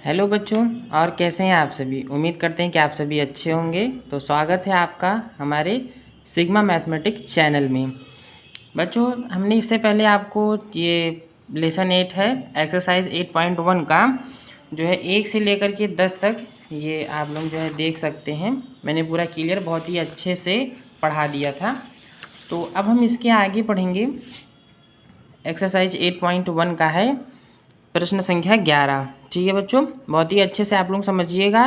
Hello बच्चों, और कैसे हैं आप सभी। उम्मीद करते हैं कि आप सभी अच्छे होंगे। तो स्वागत है आपका हमारे सिग्मा मैथमेटिक्स चैनल में। बच्चों, हमने इससे पहले आपको ये लेसन 8 है एक्सरसाइज 8.1 का जो है 1 से लेकर के 10 तक ये आप लोग जो है देख सकते हैं। मैंने पूरा क्लियर बहुत ही अच्छे से पढ़ा दिया था। तो अब हम इसके आगे पढ़ेंगे। एक्सरसाइज 8.1 का है प्रश्न संख्या 11। ठीक है बच्चों, बहुत ही अच्छे से आप लोग समझिएगा।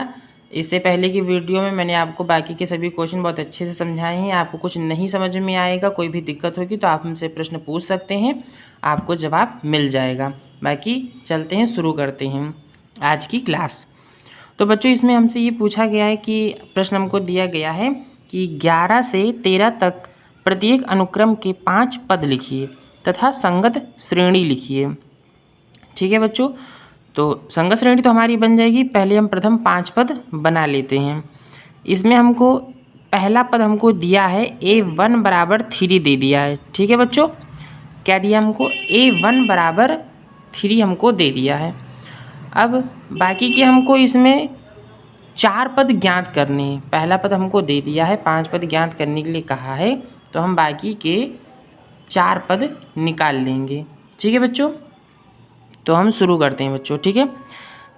इससे पहले की वीडियो में मैंने आपको बाकी के सभी क्वेश्चन बहुत अच्छे से समझाए हैं। आपको कुछ नहीं समझ में आएगा, कोई भी दिक्कत होगी तो आप हमसे प्रश्न पूछ सकते हैं, आपको जवाब मिल जाएगा। बाकी चलते हैं, शुरू करते हैं आज की क्लास। तो बच्चों, इसमें हमसे ये पूछा गया है कि प्रश्न हमको दिया गया है कि 11 से 13 तक प्रत्येक अनुक्रम के 5 पद लिखिए तथा संगत श्रेणी लिखिए। ठीक है बच्चों, तो संगत श्रेणी तो हमारी बन जाएगी। पहले हम प्रथम 5 पद बना लेते हैं। इसमें हमको पहला पद हमको दिया है A1 बराबर 3 दे दिया है। ठीक है बच्चों, क्या दिया हमको? A1 बराबर 3 हमको दे दिया है। अब बाकी के हमको इसमें 4 पद ज्ञात करने हैं। पहला पद हमको दे दिया है, 5 पद ज्ञात करने के लिए कहा है, तो हम बाकी के 4 पद निकाल लेंगे। ठीक है बच्चों, तो हम शुरू करते हैं बच्चों। ठीक है,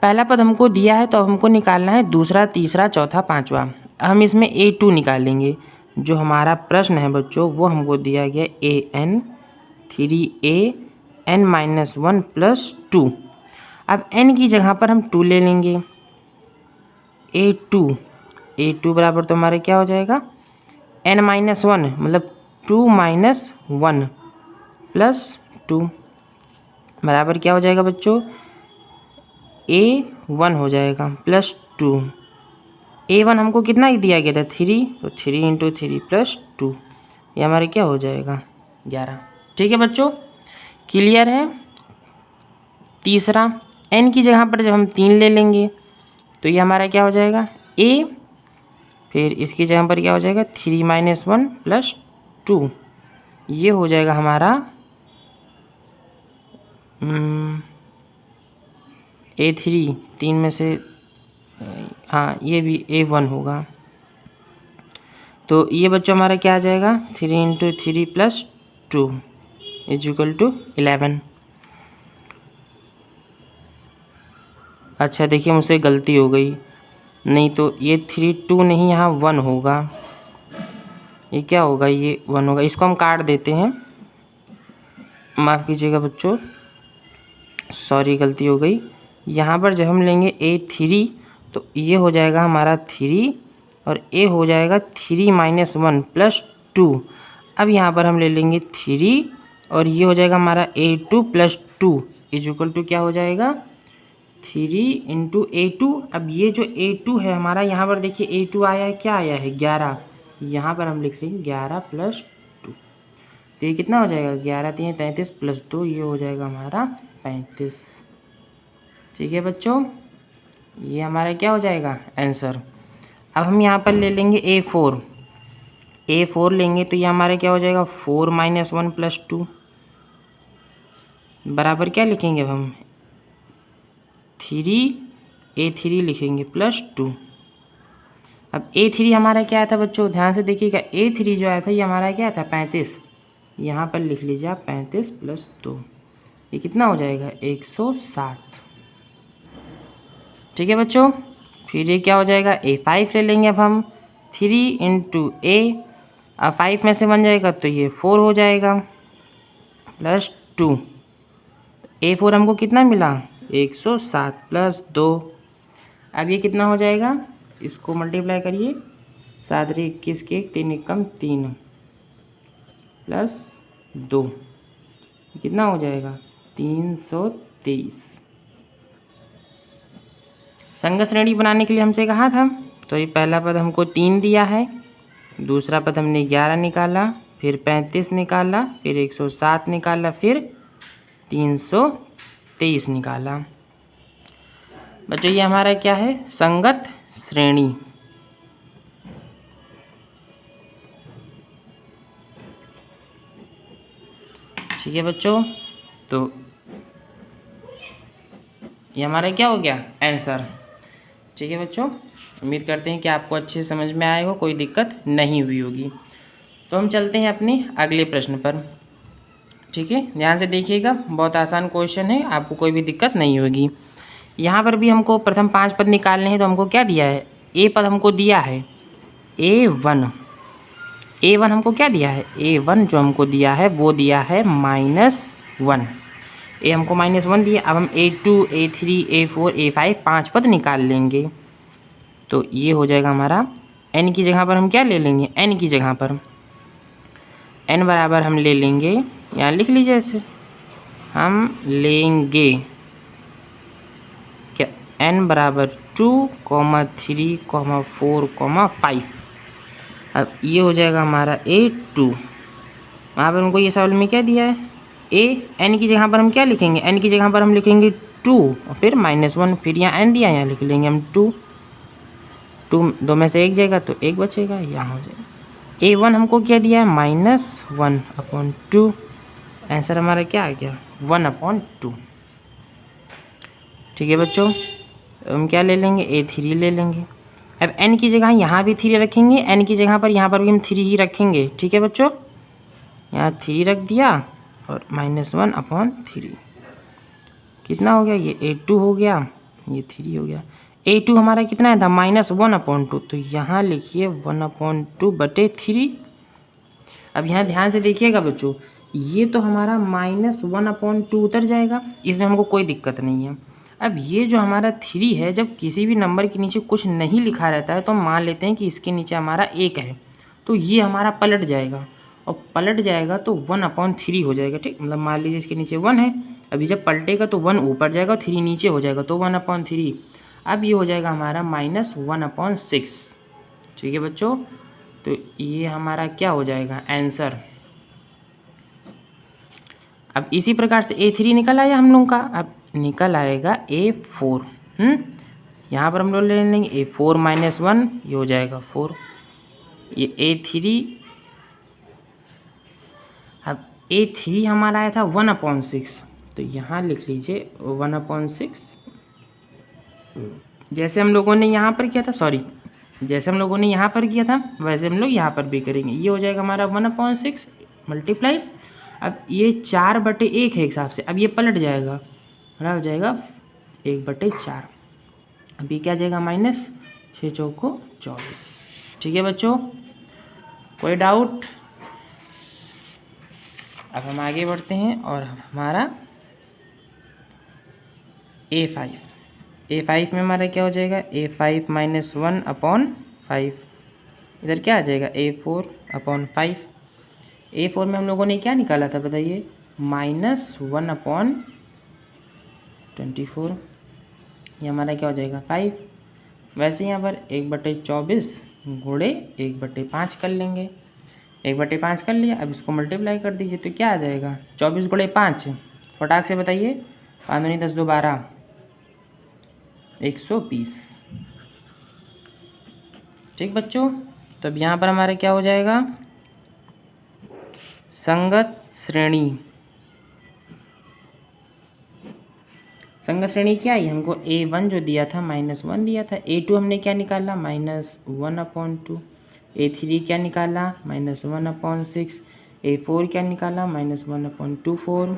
पहला पद हमको दिया है तो हमको निकालना है दूसरा, तीसरा, चौथा, पांचवा। हम इसमें A2 निकालेंगे। जो हमारा प्रश्न है बच्चों वो हमको दिया गया AN 3A N-1 + 2। अब n की जगह पर हम 2 ले लेंगे। A2 बराबर तो हमारे क्या हो जाएगा? N-1 मतलब 2 - 1 + 2 बराबर क्या हो जाएगा बच्चों? A1 हो जाएगा +2। A1 हमको कितना दिया गया था? 3, तो 3 × 3 + 2, ये हमारे क्या हो जाएगा? 11। ठीक है बच्चों, क्लियर है। तीसरा, n की जगह पर जब हम 3 ले लेंगे तो ये हमारा क्या हो जाएगा? A, फिर इसकी जगह पर क्या हो जाएगा? 3 - 1 + 2, ये हो जाएगा हमारा A3। 3 में से हाँ, ये भी A1 होगा। तो ये बच्चों हमारा क्या आ जाएगा? 3 × 3 + 2 = 11। अच्छा देखिए, मुझसे गलती हो गई, नहीं तो ये 3 2 नहीं, यहाँ 1 होगा। ये क्या होगा? ये 1 होगा। इसको हम काट देते हैं, माफ़ कीजिएगा बच्चों, सॉरी गलती हो गई। यहाँ पर जब हम लेंगे A3 तो ये हो जाएगा हमारा 3 और A हो जाएगा 3 - 1 + 2। अब यहाँ पर हम ले लेंगे 3 और ये हो जाएगा हमारा A2 + 2 = क्या हो जाएगा? 3 × A2। अब ये जो A2 है हमारा, यहाँ पर देखिए A2 आया है, क्या आया है? 11। यहाँ पर हम लिख लेंगे 11 + 2, तो ये कितना हो जाएगा? 11 × 3 = 33 + 2, ये हो जाएगा हमारा 35। ठीक है बच्चों, ये हमारा क्या हो जाएगा? आंसर। अब हम यहाँ पर ले लेंगे A4 लेंगे तो ये हमारा क्या हो जाएगा? 4 - 1 + 2 बराबर क्या लिखेंगे? अब हम 3 A3 लिखेंगे +2। अब A3 हमारा क्या आया था बच्चों? ध्यान से देखिएगा, A3 जो आया था ये हमारा क्या था? 35। यहाँ पर लिख लीजिए आप 35 + 2, ये कितना हो जाएगा? 107। ठीक है बच्चों, फिर ये क्या हो जाएगा? A5 ले लेंगे अब हम 3 × A। अब 5 में से 1 जाएगा तो ये 4 हो जाएगा +2। A4 हमको कितना मिला? 107 + 2। अब ये कितना हो जाएगा? इसको मल्टीप्लाई करिए, 7 × 21 के 3 × 3 + 2, कितना हो जाएगा? 323। संगत श्रेणी बनाने के लिए हमसे कहा था, तो ये पहला पद हमको 3 दिया है, दूसरा पद हमने 11 निकाला, फिर 35 निकाला, फिर 107 निकाला, फिर 323 निकाला। बच्चों ये हमारा क्या है? संगत श्रेणी। ठीक है बच्चों, तो ये हमारा क्या हो गया आंसर। ठीक है बच्चों, उम्मीद करते हैं कि आपको अच्छे से समझ में आए हो, कोई दिक्कत नहीं हुई होगी। तो हम चलते हैं अपने अगले प्रश्न पर। ठीक है, ध्यान से देखिएगा, बहुत आसान क्वेश्चन है, आपको कोई भी दिक्कत नहीं होगी। यहाँ पर भी हमको प्रथम 5 पद निकालने हैं, तो हमको क्या दिया है, ए पद हमको दिया है A1। A1 हमको क्या दिया है, A1 जो हमको दिया है वो दिया है -1। ए हमको -1 दिया। अब हम A2, A3, A4, A5 5 पद निकाल लेंगे। तो ये हो जाएगा हमारा, n की जगह पर हम क्या ले लेंगे, n की जगह पर n बराबर हम ले लेंगे, यहाँ लिख लीजिए ऐसे, हम लेंगे क्या n बराबर 2, 3, 4, 5। अब ये हो जाएगा हमारा A2। वहाँ पर हमको ये सवाल में क्या दिया है, n की जगह पर हम क्या लिखेंगे, n की जगह पर हम लिखेंगे 2 और फिर -1, फिर यहाँ n दिया, यहाँ लिख लेंगे हम 2। 2 में से 1 जाएगा तो 1 बचेगा, यहाँ हो जाएगा। A1 हमको क्या दिया है, -1/2। आंसर हमारा क्या आ गया, 1/2। ठीक है बच्चों, हम क्या ले लेंगे, A3 ले लेंगे। अब n की जगह यहाँ भी 3 रखेंगे, n की जगह पर यहाँ पर भी हम 3 ही रखेंगे। ठीक है बच्चों, यहाँ 3 रख दिया और -1/3 कितना हो गया, ये A2 हो गया, ये 3 हो गया। A2 हमारा कितना है था, -1/2, तो यहाँ लिखिए 1/2/3। अब यहाँ ध्यान से देखिएगा बच्चों, ये तो हमारा -1/2 उतर जाएगा, इसमें हमको कोई दिक्कत नहीं है। अब ये जो हमारा 3 है, जब किसी भी नंबर के नीचे कुछ नहीं लिखा रहता है तो हम मान लेते हैं कि इसके नीचे हमारा 1 है, तो ये हमारा पलट जाएगा, और पलट जाएगा तो 1/3 हो जाएगा। ठीक, मतलब मान लीजिए इसके नीचे 1 है, अभी जब पलटेगा तो 1 ऊपर जाएगा और 3 नीचे हो जाएगा, तो 1/3। अब ये हो जाएगा हमारा -1/6। ठीक है बच्चों, तो ये हमारा क्या हो जाएगा आंसर। अब इसी प्रकार से A3 निकल आया हम लोग का, अब निकल आएगा A4। यहाँ पर हम लोग ले लेंगे A4 -1, ये हो जाएगा 4। ये A3, अब A3 हमारा आया था 1/6, तो यहाँ लिख लीजिए 1/6। जैसे हम लोगों ने यहाँ पर किया था, सॉरी, जैसे हम लोगों ने यहाँ पर किया था वैसे हम लोग यहाँ पर भी करेंगे। ये हो जाएगा हमारा 1/6 मल्टीप्लाई, अब ये 4/1 है हिसाब से, अब ये पलट जाएगा, हमारा हो जाएगा 1/4। अभी क्या जाएगा, -6 चौको 24। ठीक है बच्चों, कोई डाउट। अब हम आगे बढ़ते हैं और हमारा A5 में हमारा क्या हो जाएगा, A5 -1/5। इधर क्या आ जाएगा, A4/5। A4 में हम लोगों ने क्या निकाला था बताइए, -1/24। ये हमारा क्या हो जाएगा 5। वैसे यहाँ पर 1/24 गुणे 1/5 कर लेंगे, 1/5 कर लिया। अब इसको मल्टीप्लाई कर दीजिए तो क्या आ जाएगा, 24 गुणे 5, फटाक से बताइए, 5 दूनी 10, 2 12, 120। ठीक बच्चों, तो अब यहाँ पर हमारा क्या हो जाएगा, संगत श्रेणी। संगत श्रेणी क्या है, हमको A1 जो दिया था -1 दिया था, A2 हमने क्या निकाला -1/2, A3 क्या निकाला -1/6, A4 क्या निकाला -1/24।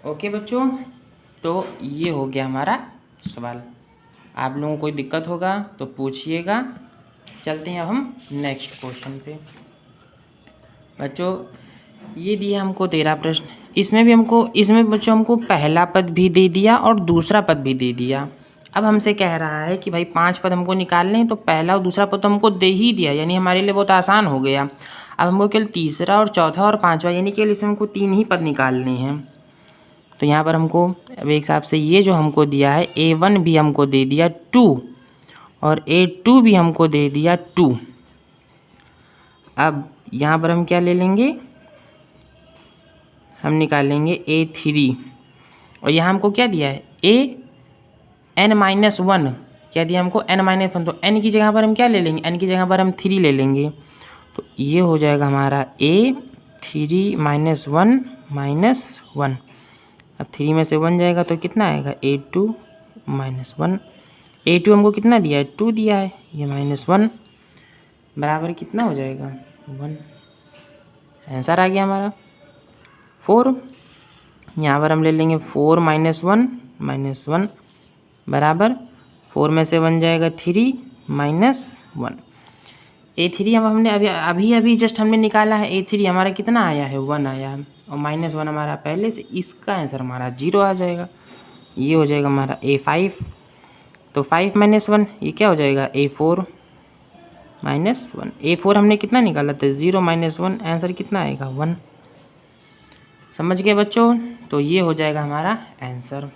ओके बच्चों, तो ये हो गया हमारा सवाल। आप लोगों को कोई दिक्कत होगा तो पूछिएगा। चलते हैं अब हम नेक्स्ट क्वेश्चन पे। बच्चों ये दिया हमको 13 प्रश्न, इसमें बच्चों हमको पहला पद भी दे दिया और दूसरा पद भी दे दिया। अब हमसे कह रहा है कि भाई 5 पद हमको निकालने हैं, तो पहला और दूसरा पद तो हमको दे ही दिया, यानी हमारे लिए बहुत आसान हो गया। अब हमको केवल तीसरा और चौथा और पाँचवा, यानी केवल इसमें हमको 3 ही पद निकालने हैं। तो यहाँ पर हमको अब एक हिसाब से ये जो हमको दिया है, A1 भी हमको दे दिया 2 और A2 भी हमको दे दिया 2। अब यहाँ पर हम क्या ले लेंगे, हम निकालेंगे A3, और यहाँ हमको क्या दिया है, n-1 क्या दिया हमको, n-1, तो n की जगह पर हम क्या ले लेंगे, n की जगह पर हम 3 ले लेंगे, तो ये हो जाएगा हमारा 3 माइनस 1 अब 3 में से 1 जाएगा तो कितना आएगा A2 माइनस 1। A2 हमको कितना दिया है 2 दिया है, ये माइनस 1 बराबर कितना हो जाएगा 1। आंसर आ गया हमारा 4। यहाँ पर हम ले लेंगे 4 माइनस 1 बराबर 4 में से 1 जाएगा 3 माइनस 1। A3 हमने अभी जस्ट हमने निकाला है। A3 हमारा कितना आया है 1 आया है और माइनस 1 हमारा पहले से, इसका आंसर हमारा 0 आ जाएगा। ये हो जाएगा हमारा A5। तो 5 माइनस 1 ये क्या हो जाएगा A4 माइनस 1। A4 हमने कितना निकाला था 0 माइनस 1, आंसर कितना आएगा 1। समझ गए बच्चों? तो ये हो जाएगा हमारा आंसर।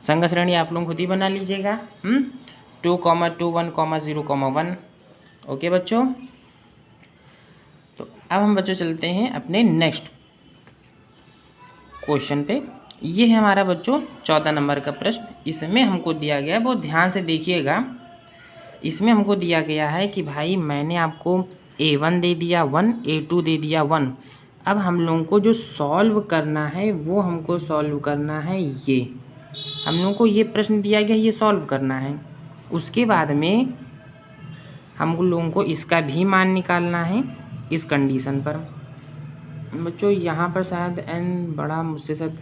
संग श्रेणी आप लोग खुद ही बना लीजिएगा। 2, 2, 1, 0, 1। ओके बच्चों, तो अब हम बच्चों चलते हैं अपने नेक्स्ट क्वेश्चन पे। ये है हमारा बच्चों 14 नंबर का प्रश्न। इसमें हमको दिया गया है, बहुत ध्यान से देखिएगा। इसमें हमको दिया गया है कि भाई मैंने आपको A1 दे दिया 1, A2 दे दिया 1। अब हम लोगों को जो सॉल्व करना है वो हमको सॉल्व करना है ये। हम लोगों को ये प्रश्न दिया गया, ये सॉल्व करना है। उसके बाद में हम लोगों को इसका भी मान निकालना है इस कंडीशन पर। बच्चों यहाँ पर शायद n बड़ा मुझसे शायद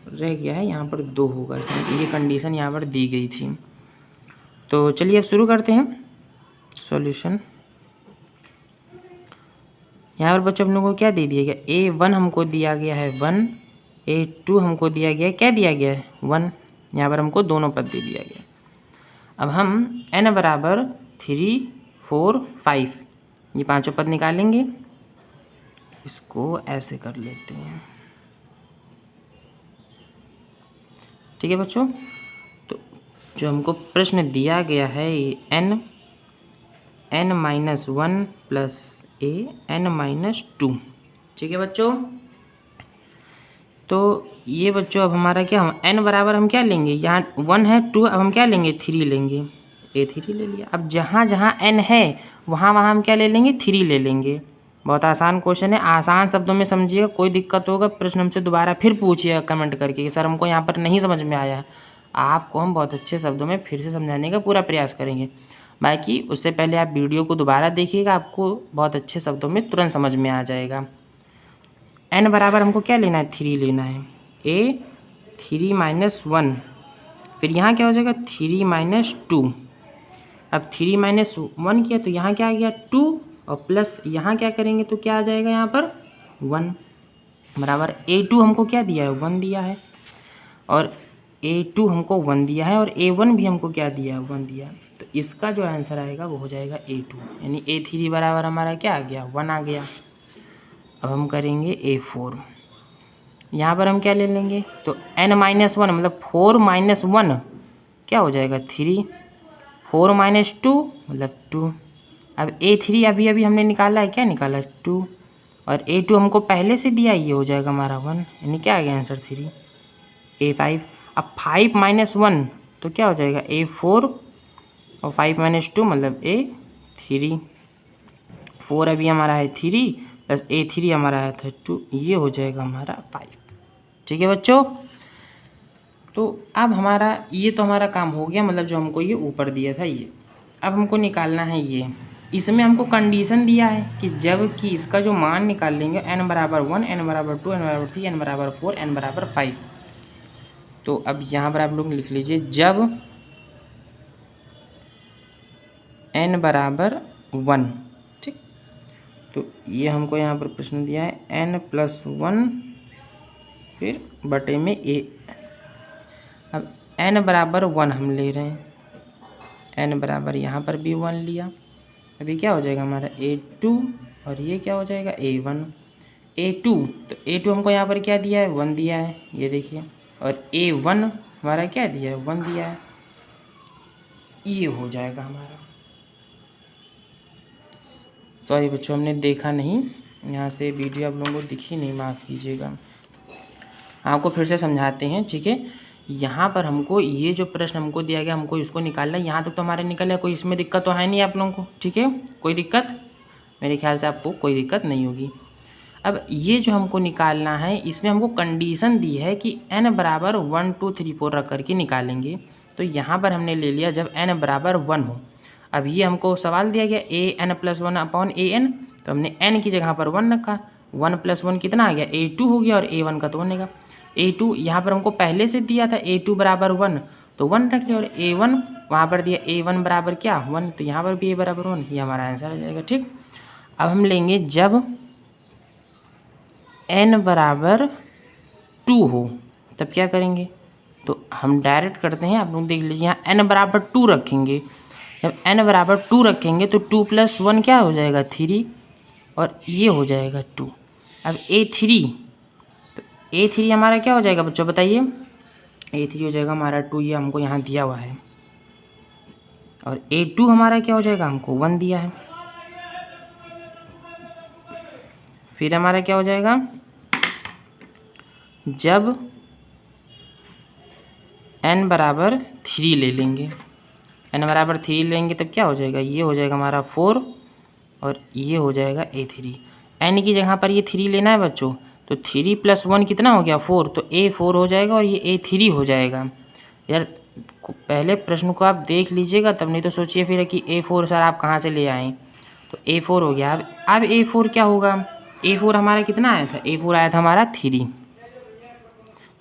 रह गया है, यहाँ पर 2 होगा, ये कंडीशन यहाँ पर दी गई थी। तो चलिए अब शुरू करते हैं सॉल्यूशन। यहाँ पर बच्चों हम लोगों को क्या दे दिया गया, A1 हमको दिया गया है 1, A2 हमको दिया गया है, क्या दिया गया है 1। यहाँ पर हमको दोनों पद दे दिया गया। अब हम n बराबर 3, 4, 5 ये पांचों पद निकालेंगे। इसको ऐसे कर लेते हैं, ठीक है बच्चों। तो जो हमको प्रश्न दिया गया है ये n minus 1 plus A n minus 2, ठीक है बच्चों। तो ये बच्चों अब हमारा क्या, n बराबर हम क्या लेंगे, यहाँ 1 है 2, अब हम क्या लेंगे 3 लेंगे, A3 ले लिया। अब जहाँ जहाँ n है वहाँ वहाँ हम क्या ले लेंगे 3 ले लेंगे। बहुत आसान क्वेश्चन है, आसान शब्दों में समझिएगा। कोई दिक्कत होगा प्रश्न हमसे दोबारा फिर पूछिएगा कमेंट करके कि सर हमको यहाँ पर नहीं समझ में आया। आपको हम बहुत अच्छे शब्दों में फिर से समझाने का पूरा प्रयास करेंगे। बाकी उससे पहले आप वीडियो को दोबारा देखिएगा, आपको बहुत अच्छे शब्दों में तुरंत समझ में आ जाएगा। n बराबर हमको क्या लेना है 3 लेना है, A3 माइनस 1, फिर यहाँ क्या हो जाएगा 3 माइनस 2। अब 3 माइनस 1 किया तो यहाँ क्या आ गया 2 और प्लस यहाँ क्या करेंगे तो क्या आ जाएगा यहाँ पर 1 बराबर A2 हमको क्या दिया है 1 दिया है, और A2 हमको 1 दिया है, और A1 भी हमको क्या दिया है 1 दिया है। तो इसका जो आंसर आएगा वो हो जाएगा A2, यानी A3 बराबर हमारा क्या आ गया 1 आ गया। अब हम करेंगे A4, यहाँ पर हम क्या ले लेंगे तो n माइनस 1 मतलब 4 माइनस 1 क्या हो जाएगा 3, 4 माइनस 2 मतलब 2। अब A3 अभी हमने निकाला है, क्या निकाला 2, और A2 हमको पहले से दिया, ये हो जाएगा हमारा 1, यानी क्या आ गया आंसर 3। A5, अब 5 माइनस 1 तो क्या हो जाएगा A4, और 5 माइनस 2 मतलब A3। 4 अभी हमारा है 3 प्लस A3 हमारा आया था 2, ये हो जाएगा हमारा 5, ठीक है बच्चों। तो अब हमारा ये तो हमारा काम हो गया, मतलब जो हमको ये ऊपर दिया था ये। अब हमको निकालना है ये, इसमें हमको कंडीशन दिया है कि जब कि इसका जो मान निकाल लेंगे n बराबर 1, n बराबर 2, n बराबर 3, n बराबर 4, n बराबर 5। तो अब यहाँ पर आप लोग लिख लीजिए जब n बराबर 1, ठीक। तो ये हमको यहाँ पर प्रश्न दिया है n प्लस 1 फिर बटे में a। अब n बराबर 1 हम ले रहे हैं, n बराबर यहाँ पर भी 1 लिया। अभी क्या हो जाएगा हमारा A2, और ये क्या हो जाएगा A1। A2 तो A2 हमको यहाँ पर क्या दिया है 1 दिया है, ये देखिए, और A1 हमारा क्या दिया है 1 दिया है, ये हो जाएगा हमारा। सॉरी बच्चों हमने देखा नहीं, यहाँ से वीडियो आप लोगों को दिखी नहीं, माफ़ कीजिएगा। आपको फिर से समझाते हैं, ठीक है। यहाँ पर हमको ये जो प्रश्न हमको दिया गया हमको इसको निकालना है। यहाँ तक तो हमारे निकल है, कोई इसमें दिक्कत तो है नहीं आप लोगों को, ठीक है, कोई दिक्कत मेरे ख्याल से आपको कोई दिक्कत नहीं होगी। अब ये जो हमको निकालना है, इसमें हमको कंडीशन दी है कि n बराबर 1 2 3 4 रख करके निकालेंगे। तो यहाँ पर हमने ले लिया जब n बराबर 1 हो। अब ये हमको सवाल दिया गया an+1/an, तो हमने n की जगह पर 1 रखा। 1 + 1 कितना आ गया, a2 हो गया, और a1 का तो 1 है। a2 यहाँ पर हमको पहले से दिया था a2 बराबर 1, तो 1 रख लिया, और a1 वहाँ पर दिया a1 बराबर क्या 1, तो यहाँ पर भी a बराबर 1, ये हमारा आंसर आ जाएगा। ठीक, अब हम लेंगे जब n बराबर 2 हो तब क्या करेंगे, तो हम डायरेक्ट करते हैं। आप लोग देख लीजिए, यहाँ n बराबर 2 रखेंगे। जब n बराबर 2 रखेंगे तो 2 + 1 क्या हो जाएगा 3, और ये हो जाएगा 2। अब a3, तो a3 हमारा क्या हो जाएगा बच्चों बताइए, a3 हो जाएगा हमारा 2, ये हमको यहाँ दिया हुआ है। और a2 हमारा क्या हो जाएगा, हमको 1 दिया है। फिर हमारा क्या हो जाएगा, जब n बराबर 3 ले लेंगे, n बराबर 3 लेंगे तब क्या हो जाएगा, ये हो जाएगा हमारा 4, और ये हो जाएगा a3। n की जगह पर ये 3 लेना है बच्चों, तो 3 + 1 कितना हो गया 4, तो a4 हो जाएगा, और ये a3 हो जाएगा। यार पहले प्रश्न को आप देख लीजिएगा, तब नहीं तो सोचिए फिर कि a4 सर आप कहाँ से ले आएँ। तो a4 हो गया। अब a4 क्या होगा, a4 हमारा कितना आया था, a4 आया था हमारा 3,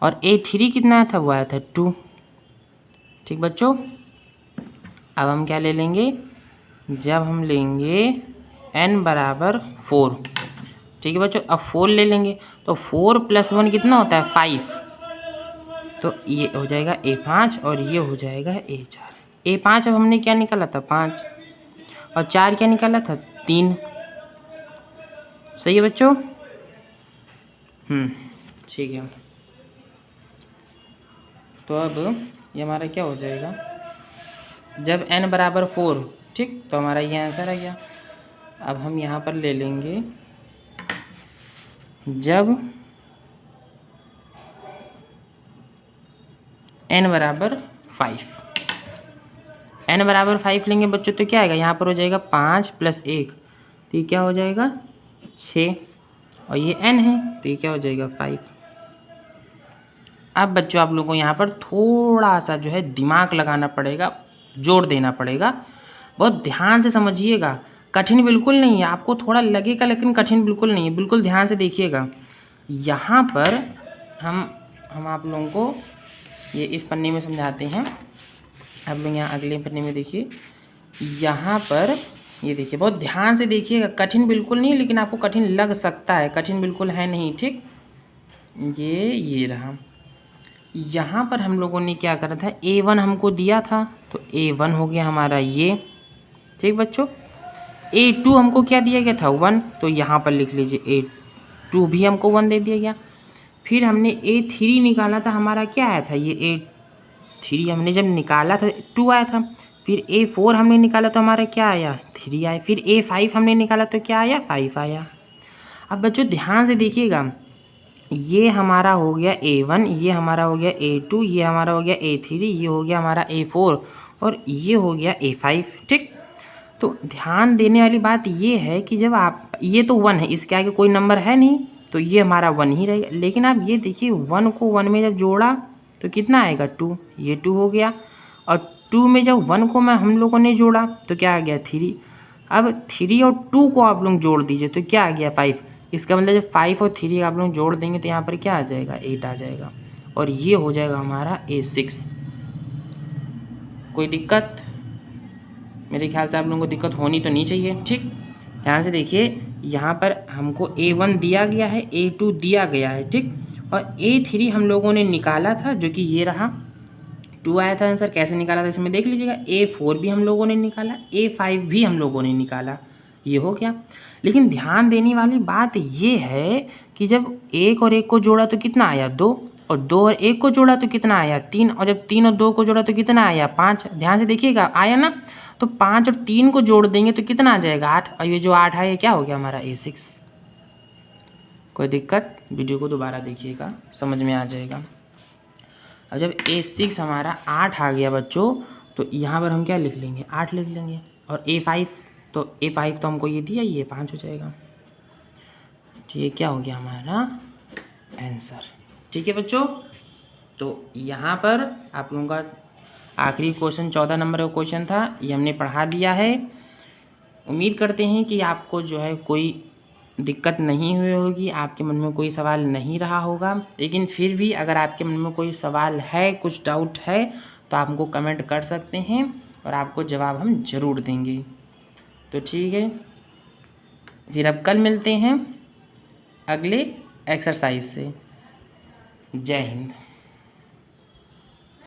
और a3 कितना आया था, वो आया था 2। ठीक बच्चों, अब हम क्या ले लेंगे, जब हम लेंगे n बराबर 4, ठीक है बच्चों, अब 4 ले लेंगे, तो 4 + 1 कितना होता है 5, तो ये हो जाएगा a5, और ये हो जाएगा a4। a5 अब हमने क्या निकाला था 5, और 4 क्या निकाला था 3। सही है बच्चों, ठीक है। तो अब ये हमारा क्या हो जाएगा, जब n बराबर 4, ठीक, तो हमारा ये आंसर आ गया। अब हम यहाँ पर ले लेंगे जब n बराबर 5, n बराबर 5 लेंगे बच्चों, तो क्या आएगा, यहाँ पर हो जाएगा 5 + 1, तो ये क्या हो जाएगा 6, और ये n है, तो ये क्या हो जाएगा 5। अब बच्चों आप लोगों को यहाँ पर थोड़ा सा जो है दिमाग लगाना पड़ेगा, जोर देना पड़ेगा, बहुत ध्यान से समझिएगा। कठिन बिल्कुल नहीं है, आपको थोड़ा लगेगा लेकिन कठिन बिल्कुल नहीं है, बिल्कुल ध्यान से देखिएगा। यहाँ पर हम आप लोगों को ये इस पन्ने में समझाते हैं। आप लोग यहाँ अगले पन्ने में देखिए, यहाँ पर ये देखिए, बहुत ध्यान से देखिएगा। कठिन बिल्कुल नहीं है, लेकिन आपको कठिन लग सकता है, कठिन बिल्कुल है नहीं। ठीक, ये रहा। यहाँ पर हम लोगों ने क्या करा था, a1 हमको दिया था, तो a1 हो गया हमारा ये। ठीक बच्चों, a2 हमको क्या दिया गया था 1, तो यहाँ पर लिख लीजिए a2 भी हमको 1 दे दिया गया। फिर हमने a3 निकाला था, हमारा क्या आया था, ये a3 हमने जब निकाला था 2 आया था। फिर a4 हमने निकाला तो हमारा क्या आया 3 आया। फिर a5 हमने निकाला तो क्या आया 5 आया। अब बच्चों ध्यान से देखिएगा, ये हमारा हो गया a1, ये हमारा हो गया a2, ये हमारा हो गया a3, ये हो गया हमारा a4, और ये हो गया a5। ठीक, तो ध्यान देने वाली बात ये है कि जब आप, ये तो 1 है, इसके आगे कोई नंबर है नहीं, तो ये हमारा 1 ही रहेगा। लेकिन आप ये देखिए 1 को 1 में जब जोड़ा तो कितना आएगा 2, ये 2 हो गया। और 2 में जब 1 को हम लोगों ने जोड़ा तो क्या आ गया 3। अब 3 और 2 को आप लोग जोड़ दीजिए तो क्या आ गया 5। इसका मतलब जब 5 और 3 आप लोग जोड़ देंगे तो यहाँ पर क्या आ जाएगा 8 आ जाएगा, और ये हो जाएगा हमारा a6। कोई दिक्कत, मेरे ख्याल से आप लोगों को दिक्कत होनी तो नहीं चाहिए। ठीक, ध्यान से देखिए, यहाँ पर हमको a1 दिया गया है, a2 दिया गया है, ठीक, और a3 हम लोगों ने निकाला था, जो कि ये रहा 2 आया था आंसर। कैसे निकाला था इसमें देख लीजिएगा, a4 भी हम लोगों ने निकाला, a5 भी हम लोगों ने निकाला, ये हो गया। लेकिन ध्यान देने वाली बात ये है कि जब 1 और 1 को जोड़ा तो कितना आया 2, और 2 और 1 को जोड़ा तो कितना आया 3, और जब 3 और 2 को जोड़ा तो कितना आया 5। ध्यान से देखिएगा, आया ना, तो 5 और 3 को जोड़ देंगे तो कितना आ जाएगा 8, और ये जो 8 है ये क्या हो गया हमारा a6। कोई दिक्कत, वीडियो को दोबारा देखिएगा, समझ में आ जाएगा। अब जब a6 हमारा 8 आ गया बच्चों, तो यहाँ पर हम क्या लिख लेंगे 8 लिख लेंगे, और a5 तो A5 तो हमको ये दिया, ये 5 हो जाएगा। तो ये क्या हो गया हमारा आंसर। ठीक है बच्चों, तो यहाँ पर आप लोगों का आखिरी क्वेश्चन 14 नंबर का क्वेश्चन था, ये हमने पढ़ा दिया है। उम्मीद करते हैं कि आपको जो है कोई दिक्कत नहीं हुई होगी, आपके मन में कोई सवाल नहीं रहा होगा। लेकिन फिर भी अगर आपके मन में कोई सवाल है, कुछ डाउट है, तो आप हमको कमेंट कर सकते हैं और आपको जवाब हम ज़रूर देंगे। तो ठीक है, फिर अब कल मिलते हैं अगले एक्सरसाइज से। जय हिंद।